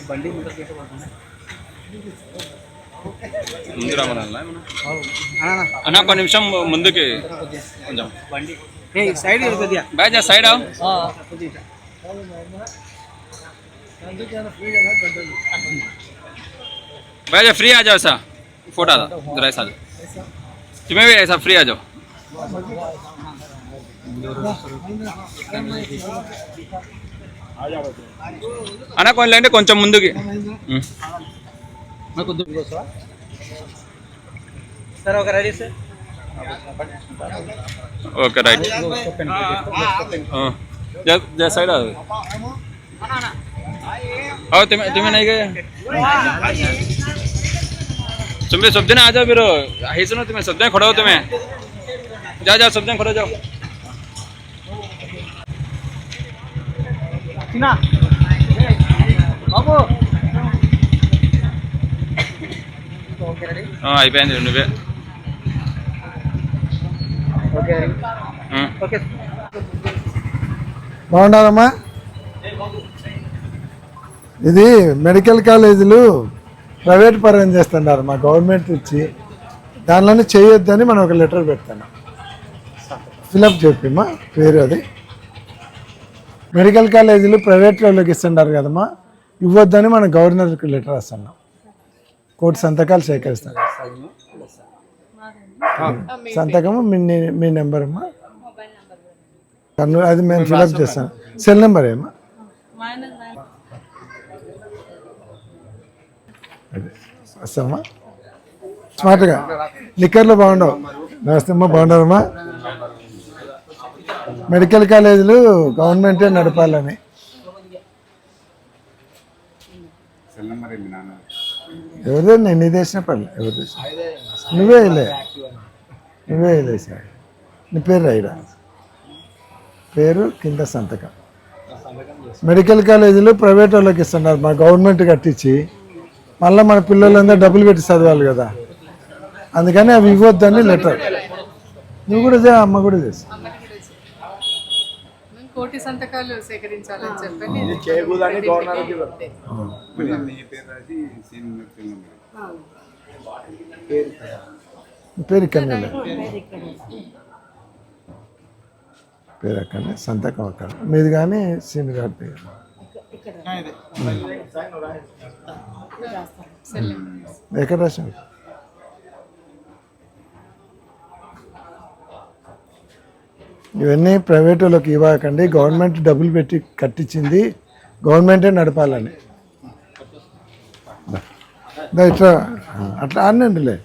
బండి ముందు రావాలన్నా అన్న ఒక నిమిషం ముందుకి కొంచెం సైడ్ బ్యాచ్ సైడ్ भैया फ्री आ जाओ ऐसा फोटा था जरा ऐसा तुम्हें भी ऐसा फ्री आ जाओ అన్న కొంచెం కొంచెం ముందుకి సార్ ఒక రెడీ సార్ ఓకే రైట్ जय साइड आओ तुम्हें नहीं गए तुम्हें सब दिन आ जाओ फिर आई सुनो तुम्हें सब दिन खड़ा हो तुम्हें जाओ जाओ सब दिन खड़ा जाओ అయిపోయింది నువ్వే బాగుండాలమ్మా. ఇది మెడికల్ కాలేజీలు ప్రైవేట్ పరం చేస్తున్నారు మా గవర్నమెంట్ ఇచ్చి, దానిలోనే చేయొద్దని మనం ఒక లెటర్ పెడతాను. ఫిలప్ చెప్పమ్మా పేరు. అది మెడికల్ కాలేజీలు ప్రైవేట్ వాళ్ళకి ఇస్తున్నారు కదమ్మా, ఇవ్వద్దని మన గవర్నర్కి లెటర్ రాస్తున్నాం. కోటి సంతకాలు సేకరిస్తాను. సంతకము మీ నెంబర్ అమ్మా, అది మేము ఫిలప్ చేస్తాను. సెల్ నెంబర్ ఏమా? వస్తామా స్మార్ట్గా. లిక్కర్లో బాగుండవు. నమస్తే అమ్మా, బాగుండదమ్మా. మెడికల్ కాలేజీలు గవర్నమెంటే నడపాలని. ఎవరిదే నేను నీ తెచ్చిన పర్లే, ఎవరు తెచ్చిన నువ్వే వేయలే సార్. నీ పేరు రాయిడా, పేరు కింద సంతకం. మెడికల్ కాలేజీలు ప్రైవేట్ వాళ్ళకి ఇస్తున్నారు, మా గవర్నమెంట్ కట్టించి మళ్ళీ మన పిల్లలందరూ డబ్బులు పెట్టి చదవాలి కదా, అందుకని అవి ఇవ్వద్దని లెటర్. నువ్వు కూడా చే, అమ్మ కూడా చేసి కోటి సంతకాలు సేకరించాలని చెప్పండి. పేరు ఇక్కడనే, పేరు అక్కడనే, సంతకం అక్కడ మీది. కానీ సీన్ గారి పేరు ఎక్కడ రాశారు? ఇవన్నీ ప్రైవేట్ వాళ్ళకి ఇవ్వకండి, గవర్నమెంట్ డబ్బులు పెట్టి కట్టించింది, గవర్నమెంటే నడపాలని. ఇట్లా అట్లా అన్నండిలే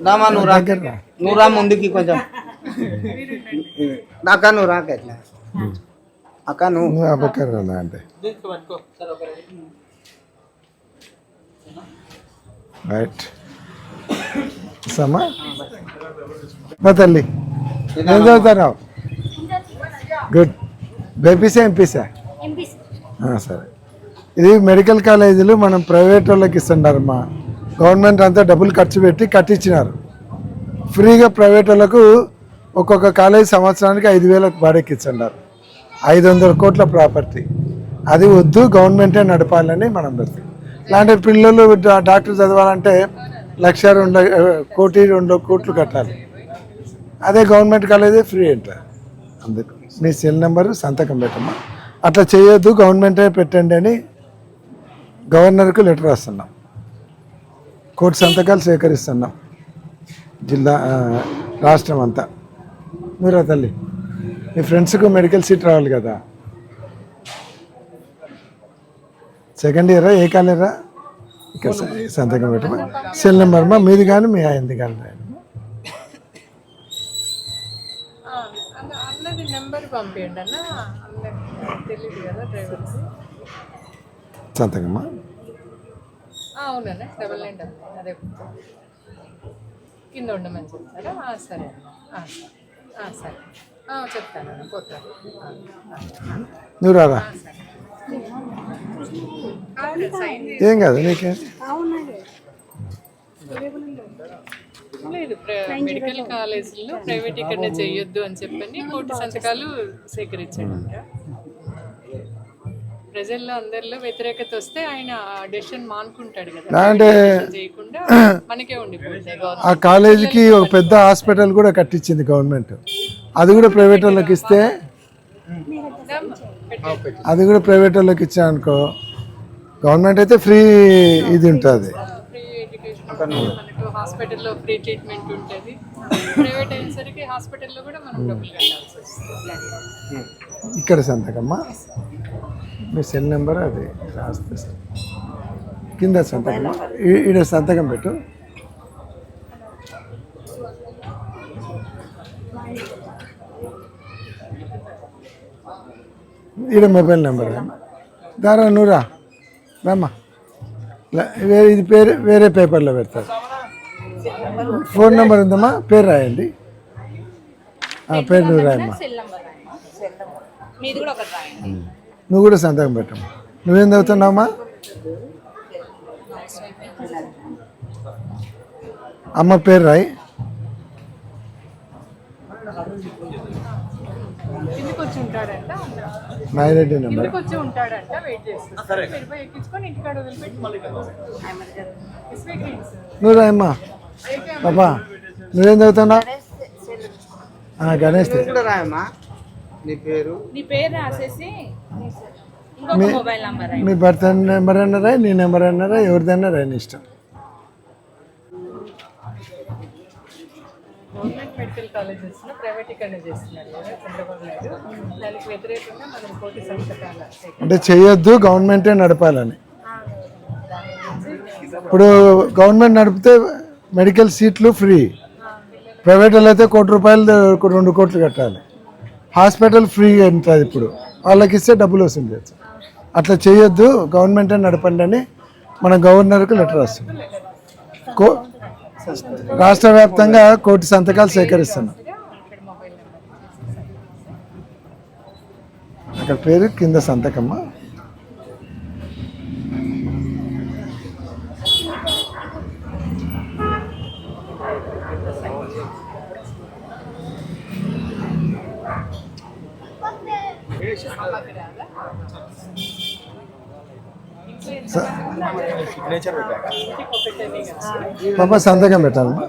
నువ్వు రా ముందుకి కొంచెం. అక్క నువ్వు రాక అక్క నువ్వు అబ్బక్కర్రా అంటే రైట్. సమ్మా మా తల్లి ఏం చదువుతున్నావు? గుడ్. బైపీసా ఎంపీసా? సరే. ఇది మెడికల్ కాలేజీలు మనం ప్రైవేట్ వాళ్ళకి ఇస్తున్నారమ్మా, గవర్నమెంట్ అంతా డబ్బులు ఖర్చు పెట్టి కట్టించినారు. ఫ్రీగా ప్రైవేట్ వాళ్ళకు ఒక్కొక్క కాలేజీ సంవత్సరానికి 5,000 బాడీకి ఇస్తున్నారు. 500 కోట్ల ప్రాపర్టీ. అది వద్దు, గవర్నమెంటే నడపాలని మనం పెడతాం. ఇలాంటి పిల్లలు డాక్టర్ చదవాలంటే 1,02 కోట్లు కట్టాలి. అదే గవర్నమెంట్ కాలేజీ ఫ్రీ అంటారు. అందుకు మీ సెల్ నెంబరు సంతకం పెట్టమ్మా. అట్లా చేయొద్దు, గవర్నమెంటే పెట్టండి అని గవర్నర్కు లెటర్ రాస్తున్నాం. కోటి సంతకాలు సేకరిస్తున్నాం జిల్లా రాష్ట్రం అంతా. మీరా తల్లి, మీ ఫ్రెండ్స్కు మెడికల్ సీట్ రావాలి కదా. సెకండ్ ఇయరా, ఏ కాలేరా? ఇక్కడ సంతకం పెట్టమా. సెల్ నెంబర్ మా మీది కానీ మీ ఆయనది కానీ రాయండి. సంతకమ్మా. అవునండి, డబల్ నైన్ అదే కింద ఉండమని చెప్తారా? సరే సరే చెప్తాను, పోతాను. నువ్వు రారా, ఏం కాదు నీకే. లేదు మెడికల్ కాలేజీలో ప్రైవేటీకరణ చేయొద్దు అని చెప్పని కోటి సంతకాలు సేకరించాడంట. ప్రజల్లో అందరిలో వ్యతిరేకత వస్తే ఆయన డెసిషన్ మానుకుంటాడు కదా, అంటే చేయకుండా మనకే ఉండిపోతుంది. ఆ కాలేజీకి ఒక పెద్ద హాస్పిటల్ కూడా కట్టించింది గవర్నమెంట్. అది కూడా ప్రైవేట్ వాళ్ళకి ఇస్తే, అది కూడా ప్రైవేట్ వాళ్ళకి ఇచ్చా అనుకో, గవర్నమెంట్ అయితే ఫ్రీ ఇది ఉంటుంది. ఫ్రీ ఎడ్యుకేషన్ మనకు హాస్పిటల్లో ఫ్రీ ట్రీట్మెంట్ ఉంటుంది. ప్రైవేట్ అయ్యేసరికి హాస్పిటల్లో కూడా మనం డబ్బులు కట్టాల్సి వస్తుంది. ఇక్కడ సంతకమ్మా, మీ సెల్ నెంబర్ అది రాస్తే సార్ కింద సంతకమ్మా, ఈడ సంతకం పెట్టు. ఈడ మొబైల్ నెంబర్ దారా నూరా రామ్మా, వేరే ఇది పేరు వేరే పేపర్లో పెడతారు. ఫోన్ నెంబర్ ఉందమ్మా, పేరు రాయండి. పేరు నువ్వు రాయమ్మా. నువ్వు కూడా సంతకం పెట్టమ్మా. నువ్వేం చదువుతున్నావమ్మా? అమ్మ పేరు రాయి. ఇంటికి వచ్చి ఉంటాడంట, నాయిరెడ్డి నెంబర్. ఇంటికి వచ్చి ఉంటాడంట, వెయిట్ చేస్తాడు. మీరు ఎక్కించుకొని ఇంటికాడ వదిలిపెట్టి నువ్వు రాయమ్మా. పాపా నువ్వేం చదువుతున్నావు? గణేష్ కూడా రాయమ్మా, నీ పేరు రాసేసి ఇంకొక మొబైల్ నంబర్ మీ భర్త నెంబర్ అన్నారా, నీ నెంబర్ అన్నారా, ఎవరిదన్నా రాయి, నీ ఇష్టం. గవర్నమెంట్ మెడికల్ కాలేజెస్లో ప్రైవేటీకరణ చేస్తున్నారు కదా చంద్రబాబు నాయుడు. దానికి వ్యతిరేకంగా మనం కోటి సంతకాల అంటే చేయొద్దు, గవర్నమెంటే నడపాలని. ఇప్పుడు గవర్నమెంట్ నడిపితే మెడికల్ సీట్లు ఫ్రీ, ప్రైవేట్ వాళ్ళు అయితే ₹1 కోటి 2 కోట్లు కట్టాలి. హాస్పిటల్ ఫ్రీ ఉంటుంది. ఇప్పుడు వాళ్ళకి ఇస్తే డబ్బులు వసూలు చేయొచ్చు. అట్లా చేయొద్దు, గవర్నమెంటే నడపండి అని మన గవర్నర్కి లెటర్ వస్తుంది. రాష్ట్ర వ్యాప్తంగా 1 కోటి సంతకాలు సేకరిస్తున్నాం. అక్కడ పేరు కింద సంతకమ్మా. పాప సంతకం పెట్టాలమ్మా.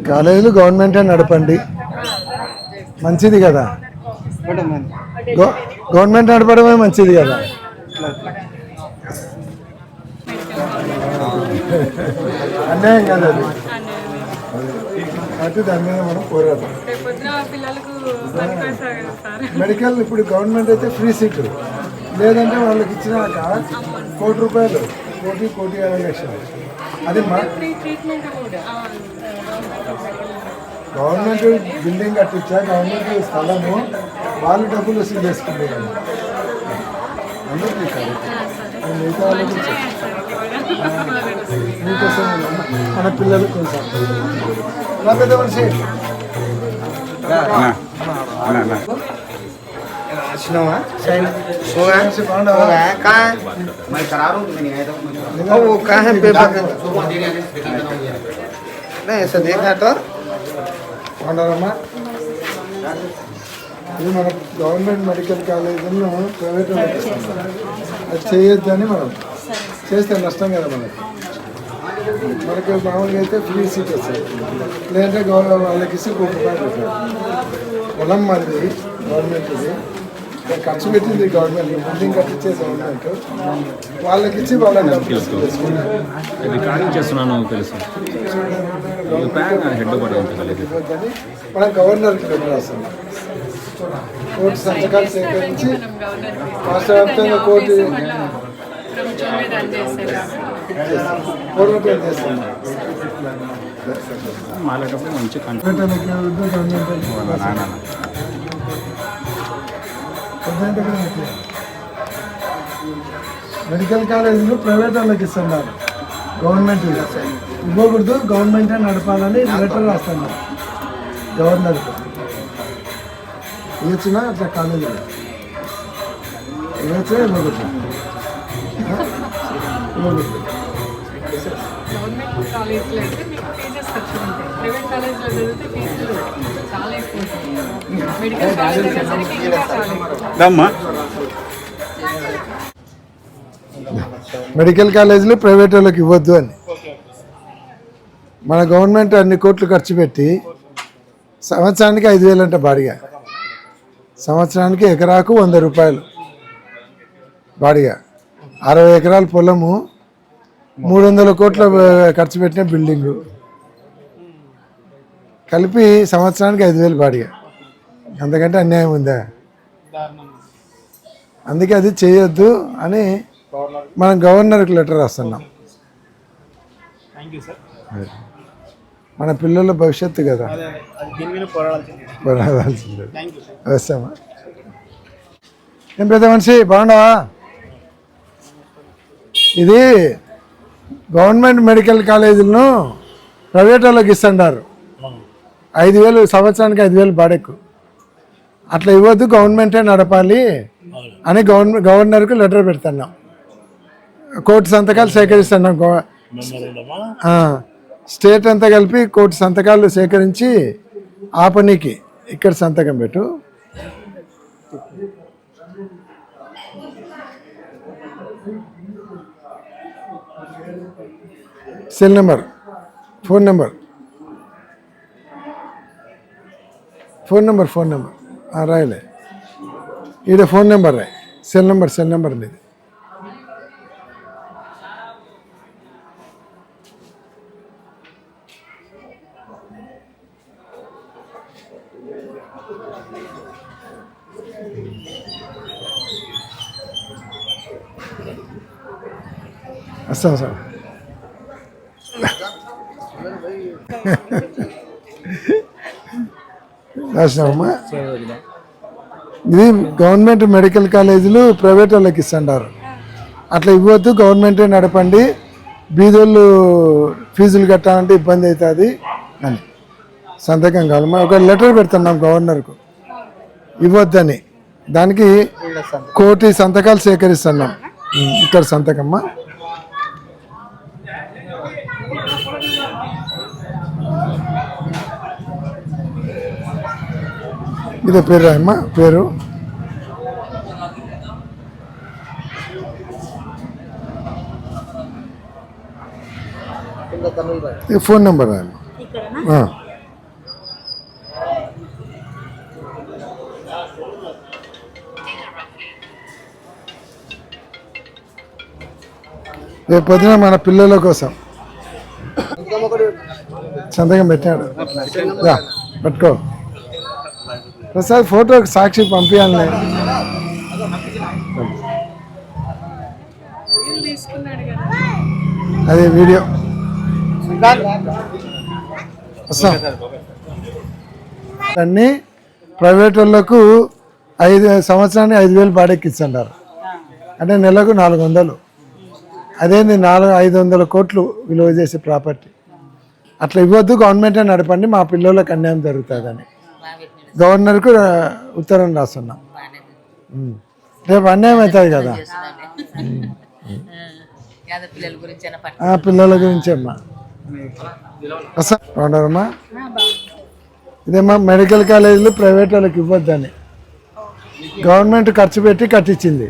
కాలేజీలు గవర్నమెంటే నడపండి, మంచిది కదా. గవర్నమెంట్ నడపడమే మంచిది కదా. అన్యాయం కాదు అది. అయితే దాని మీద మనం పోరాడతాం. మెడికల్ ఇప్పుడు గవర్నమెంట్ అయితే ఫ్రీ సీటు, లేదంటే వాళ్ళకి ఇచ్చినాక ₹1 కోటి 1.5 లక్షలు. అది మా గవర్నమెంట్ బిల్డింగ్ కట్టించా, గవర్నమెంట్ స్థలము, వాళ్ళు డబ్బులు వసూలు చేసుకుంటారు. అందరికీ కాదు, మిగతా వాళ్ళకి మీకోసం మన పిల్లలు కొంచెం పెద్ద మనిషి वो कहाँ है पेपर नहीं ऐसा देखा तो బాగున్నారమ్మా. ఇది మన గవర్నమెంట్ మెడికల్ కాలేజీలో ప్రైవేట్ అది చేయొద్దని మనం చేస్తే నష్టం కదా మనకి మామూలుగా అయితే ఫ్రీ సీట్ వస్తాయి, లేదంటే వాళ్ళకి ఇస్తే ₹1 పెట్టారు. పొలం మాది గవర్నమెంట్ది, ఖర్చు పెట్టింది గవర్నమెంట్, బిల్డింగ్ కట్టించే గవర్నమెంట్, వాళ్ళకి ఇచ్చి వాళ్ళని రికార్డింగ్ చేస్తున్నాను తెలుసు. మనం గవర్నర్కి లెటర్ రాస్తాం. 1 కోటి సంతకాలు సేకరించి రాష్ట్ర వ్యాప్తంగా 1 కోటి పూర్వపేట చేస్తాం. మంచి మెడికల్ కాలేజీలు ప్రైవేట్ వాళ్ళకి ఇస్తున్నారు, గవర్నమెంట్ ఇవ్వకూడదు, గవర్నమెంటే నడపాలని లెటర్ రాస్తున్నారు గవర్నర్కి. ఇచ్చినా అట్లా కాలేజీలు గవర్నమెంట్ కాలేజ్లో అయితే మీకు ఫీజెస్ తక్కువ ఉంటాయి, ప్రైవేట్ కాలేజ్లో చదివితే ఫీజులు చాలా ఎక్కువ ఉంటాయి. మెడికల్ కాలేజ్ వచ్చేసరికి ఇంకా చాలా ఎక్కువ. మెడికల్ కాలేజీలు ప్రైవేట్ వాళ్ళకి ఇవ్వద్దు అని మన గవర్నమెంట్ అన్ని కోట్లు ఖర్చు పెట్టి సంవత్సరానికి 5,000 అంట బాడిగా, సంవత్సరానికి ఎకరాకు 100 రూపాయలు బాడిగా. 60 ఎకరాల పొలము, 300 కోట్ల ఖర్చు పెట్టిన బిల్డింగు కలిపి సంవత్సరానికి 5,000 బాడిగా. అంతకంటే అన్యాయం ఉందా? అందుకే అది చేయొద్దు అని మనం గవర్నర్కి లెటర్ రాస్తున్నాం. మన పిల్లల భవిష్యత్తు కదా, పోరాడాల్సిందే. వస్తామా? ఏం పెద్ద మనిషి బాగున్నావా? ఇది గవర్నమెంట్ మెడికల్ కాలేజీలను ప్రైవేట్ వాళ్ళకి ఇస్తున్నారు. 5,000 సంవత్సరానికి 5,000 బాడెక్కు. అట్లా ఇవ్వద్దు, గవర్నమెంటే నడపాలి అని గవర్నర్కు లెటర్ పెడుతున్నాం. కోర్టు సంతకాలు సేకరిస్తున్నాం. స్టేట్ అంతా కలిపి కోర్టు సంతకాలు సేకరించి ఆ పనికి ఇక్కడ సంతకం పెట్టు. సెల్ నెంబర్, ఫోన్ నెంబర్ రాయలే. ఈడ ఫోన్ నెంబర్ రాయి, సెల్ నెంబర్ మీది. వస్తాం సార్. రాసినామమ్మా. ఇది గవర్నమెంట్ మెడికల్ కాలేజీలు ప్రైవేట్ వాళ్ళకి ఇస్తున్నారు. అట్లా ఇవ్వద్దు, గవర్నమెంటే నడపండి, బీదోళ్ళు ఫీజులు కట్టాలంటే ఇబ్బంది అవుతుంది అని సంతకం కావాలమ్మా. ఒక లెటర్ పెడుతున్నాం గవర్నర్కు ఇవ్వద్దని. దానికి 1 కోటి సంతకాలు సేకరిస్తున్నాం. ఇక్కడ సంతకమ్మా. ఇదే పేరు రాయమ్మా. పేరు, ఫోన్ నెంబర్ రాయమ్మా. రేపు పొద్దున మన పిల్లల కోసం సంతకం పెట్టాడు. పట్టుకో ప్రసాద్, ఫోటోకి సాక్షి పంపించాలి. తీసుకున్నాడు కదా అది వీడియో. వస్తాం. అన్నీ ప్రైవేట్ వాళ్ళకు 5 సంవత్సరాన్ని 5,000 బాడెక్కిస్తున్నారు. అంటే నెలకు 400. అదేంది 500 కోట్లు విలువ చేసే ప్రాపర్టీ. అట్లా ఇవ్వద్దు, గవర్నమెంటే నడపండి, మా పిల్లలకు అన్యాయం జరుగుతుందని గవర్నర్కు ఉత్తరం రాస్తున్నాం. రేపు అన్యాయం అవుతుంది కదా, పిల్లల గురించి అమ్మా. బాగున్నారమ్మా? ఇదేమ్మా మెడికల్ కాలేజీలు ప్రైవేట్ వాళ్ళకి ఇవ్వద్దని గవర్నమెంట్ ఖర్చు పెట్టి కట్టించింది.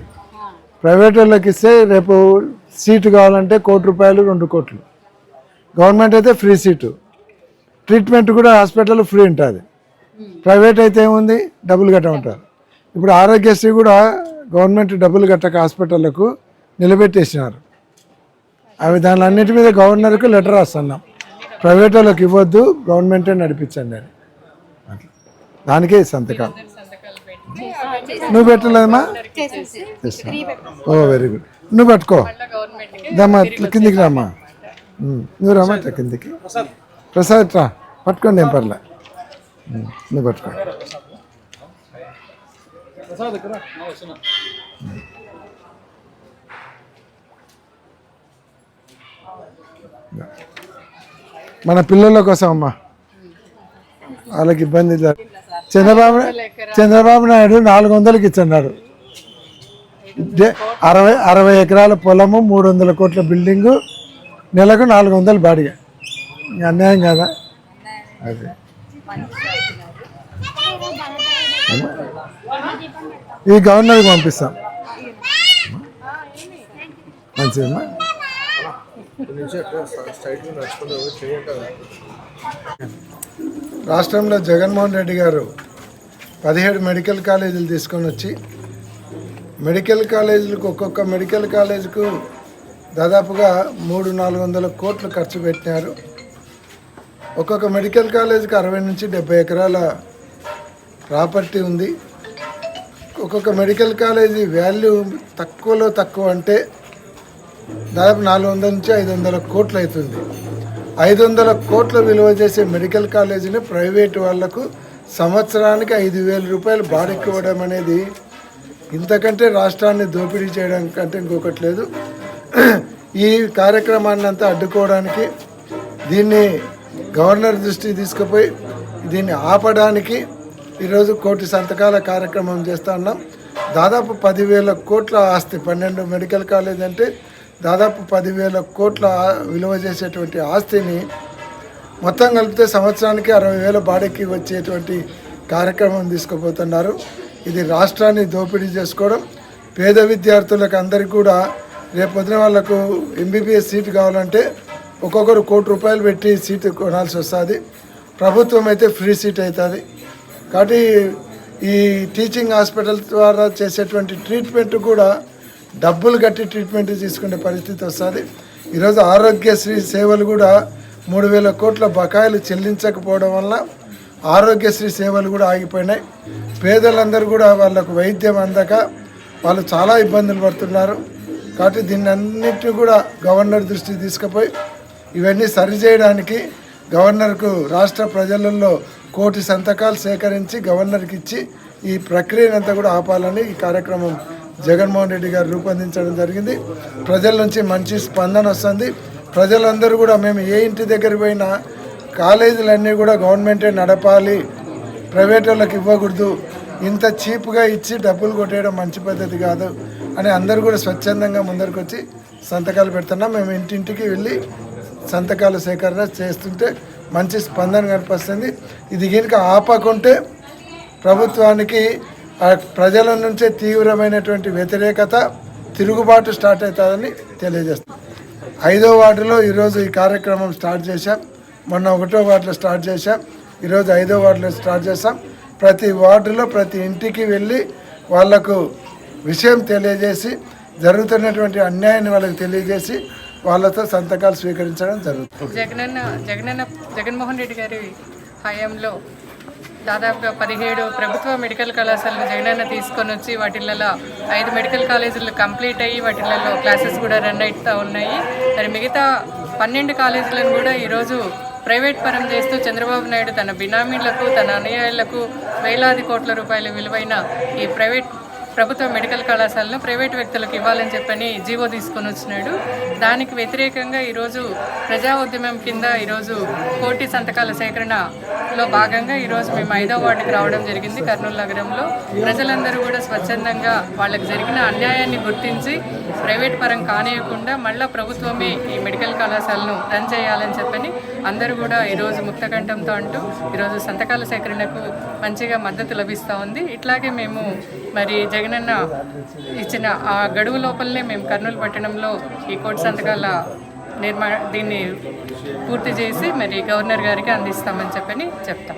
ప్రైవేట్ వాళ్ళకి ఇస్తే రేపు సీటు కావాలంటే ₹1,00,00,000 2 కోట్లు. గవర్నమెంట్ అయితే ఫ్రీ సీటు, ట్రీట్మెంట్ కూడా హాస్పిటల్ ఫ్రీ ఉంటుంది. ప్రైవేట్ అయితే ఏముంది, డబ్బులు కట్టమంటారు. ఇప్పుడు ఆరోగ్యశ్రీ కూడా గవర్నమెంట్ డబ్బులు కట్టక హాస్పిటళ్లకు నిలబెట్టేసినారు. అవి దాని అన్నిటి మీద గవర్నర్కు లెటర్ రాస్తున్నాం. ప్రైవేట్ వాళ్ళకి ఇవ్వద్దు, గవర్నమెంటే నడిపించండి అని. అట్లా దానికే సంతకాలు. నువ్వు పెట్టలేదమ్మా? ఓ వెరీ గుడ్. నువ్వు పట్టుకో దమ్మా, కిందికి రామ్మా. నువ్వు రామ్మా ఇట్లా కిందికి. ప్రసాద్ రా, పట్టుకోండి, ఏం పర్లే. నువ్వు పట్టుకో. మన పిల్లల కోసం అమ్మా, వాళ్ళకి ఇబ్బంది. చంద్రబాబు నాయుడు 400కి ఇచ్చన్నాడు. 60 ఎకరాల పొలము, 300 కోట్ల బిల్డింగు, నెలకు 400 బాడిగ. ఇంక అన్యాయం కదా అది. ఈ గవర్నర్కి పంపిస్తాం. మంచిదమ్మా. రాష్ట్రంలో జగన్మోహన్ రెడ్డి గారు 17 మెడికల్ కాలేజీలు తీసుకొని వచ్చి మెడికల్ కాలేజీలకు ఒక్కొక్క మెడికల్ కాలేజీకు దాదాపుగా 300-400 కోట్లు ఖర్చు పెట్టినారు. ఒక్కొక్క మెడికల్ కాలేజీకి 60 నుంచి 70 ఎకరాల ప్రాపర్టీ ఉంది. ఒక్కొక్క మెడికల్ కాలేజీ వాల్యూ తక్కువలో తక్కువ అంటే దాదాపు 400 నుంచి 500 కోట్లు అవుతుంది. 500 కోట్ల విలువ చేసే మెడికల్ కాలేజీని ప్రైవేటు వాళ్లకు సంవత్సరానికి 5,000 రూపాయలు బాడెక్కివ్వడం అనేది ఇంతకంటే రాష్ట్రాన్ని దోపిడీ చేయడం కంటే ఇంకొకటి లేదు. ఈ కార్యక్రమాన్ని అంతా అడ్డుకోవడానికి, దీన్ని గవర్నర్ దృష్టికి తీసుకుపోయి దీన్ని ఆపడానికి ఈరోజు 1 కోటి సంతకాల కార్యక్రమం చేస్తూ ఉన్నాం. దాదాపు 10,000 కోట్ల ఆస్తి, 12 మెడికల్ కాలేజ్ అంటే దాదాపు 10,000 కోట్ల విలువ చేసేటువంటి ఆస్తిని మొత్తం కలిపితే సంవత్సరానికి 60,000 బాడీకి వచ్చేటువంటి కార్యక్రమం తీసుకుపోతున్నారు. ఇది రాష్ట్రాన్ని దోపిడీ చేసుకోవడం. పేద విద్యార్థులకు అందరికీ కూడా రేపొద్దున వాళ్ళకు ఎంబీబీఎస్ సీటు కావాలంటే ఒక్కొక్కరు 1 కోటి రూపాయలు పెట్టి సీటు కొనాల్సి వస్తుంది. ప్రభుత్వం అయితే ఫ్రీ సీట్ అవుతుంది. కాబట్టి ఈ టీచింగ్ హాస్పిటల్ ద్వారా చేసేటువంటి ట్రీట్మెంట్ కూడా డబ్బులు కట్టి ట్రీట్మెంట్ తీసుకునే పరిస్థితి వస్తుంది. ఈరోజు ఆరోగ్యశ్రీ సేవలు కూడా 3,000 కోట్ల బకాయిలు చెల్లించకపోవడం వల్ల ఆరోగ్యశ్రీ సేవలు కూడా ఆగిపోయినాయి. పేదలందరూ కూడా వాళ్ళకు వైద్యం అందక వాళ్ళు చాలా ఇబ్బందులు పడుతున్నారు. కాబట్టి దీన్ని అన్నింటినీ కూడా గవర్నర్ దృష్టికి తీసుకుపోయి ఇవన్నీ సరిచేయడానికి గవర్నర్కు రాష్ట్ర ప్రజలలో 1 కోటి సంతకాలు సేకరించి గవర్నర్కి ఇచ్చి ఈ ప్రక్రియనంతా కూడా ఆపాలని ఈ కార్యక్రమం జగన్మోహన్ రెడ్డి గారు రూపొందించడం జరిగింది. ప్రజల నుంచి మంచి స్పందన వస్తుంది. ప్రజలందరూ కూడా మేము ఏ ఇంటి దగ్గరికి పోయినా కాలేజీలన్నీ కూడా గవర్నమెంటే నడపాలి, ప్రైవేట్ వాళ్ళకి ఇవ్వకూడదు, ఇంత చీప్గా ఇచ్చి డబ్బులు కొట్టేయడం మంచి పద్ధతి కాదు అని అందరూ కూడా స్వచ్ఛందంగా ముందరికి వచ్చి సంతకాలు పెడుతున్నాం. మేము ఇంటింటికి వెళ్ళి సంతకాల సేకరణ చేస్తుంటే మంచి స్పందన కనిపిస్తుంది. ఇది కనుక ఆపకుంటే ప్రభుత్వానికి ప్రజల నుంచే తీవ్రమైనటువంటి వ్యతిరేకత, తిరుగుబాటు స్టార్ట్ అవుతుందని తెలియజేస్తాం. 5వ వార్డులో ఈరోజు ఈ కార్యక్రమం స్టార్ట్ చేశాం. మొన్న 1వ వార్డులో స్టార్ట్ చేశాం. ఈరోజు 5వ వార్డులో స్టార్ట్ చేస్తాం. ప్రతి వార్డులో ప్రతి ఇంటికి వెళ్ళి వాళ్లకు విషయం తెలియజేసి జరుగుతున్నటువంటి అన్యాయాన్ని వాళ్ళకి తెలియజేసి వాళ్ళతో సంతకాలు స్వీకరించడం జరుగుతుంది. జగన్మోహన్ రెడ్డి గారి హయాంలో దాదాపుగా 17 ప్రభుత్వ మెడికల్ కళాశాలను జగనన్న తీసుకొని వచ్చి వాటిలలో 5 మెడికల్ కాలేజీలు కంప్లీట్ అయ్యి వాటిలలో క్లాసెస్ కూడా రన్ అవుతూ ఉన్నాయి. మరి మిగతా 12 కాలేజీలను కూడా ఈరోజు ప్రైవేట్ పరం చేస్తూ చంద్రబాబు నాయుడు తన బినామీలకు, తన అనుయాయులకు వేలాది కోట్ల రూపాయల విలువైన ఈ ప్రభుత్వ మెడికల్ కళాశాలను ప్రైవేట్ వ్యక్తులకు ఇవ్వాలని చెప్పని జీవో తీసుకొని వచ్చినాడు. దానికి వ్యతిరేకంగా ఈరోజు ప్రజా ఉద్యమం కింద ఈరోజు 1 కోటి సంతకాల సేకరణలో భాగంగా ఈరోజు మేము 5వ వార్డుకి రావడం జరిగింది. కర్నూలు నగరంలో ప్రజలందరూ కూడా స్వచ్ఛందంగా వాళ్ళకి జరిగిన అన్యాయాన్ని గుర్తించి ప్రైవేట్ పరం కానియకుండా మళ్ళీ ప్రభుత్వమే ఈ మెడికల్ కళాశాలను రన్ చేయాలని చెప్పని అందరూ కూడా ఈరోజు ముక్తకంఠంతో అంటూ ఈరోజు సంతకాల సేకరణకు మంచిగా మద్దతు లభిస్తూ ఉంది. ఇట్లాగే మేము మరి జగనన్న ఇచ్చిన ఆ గడువు లోపలనే మేము కర్నూలు పట్టణంలో ఈ 1 కోటి సంతకాల దీన్ని పూర్తి చేసి మరి గవర్నర్ గారికి అందిస్తామని చెప్పని చెప్తాం.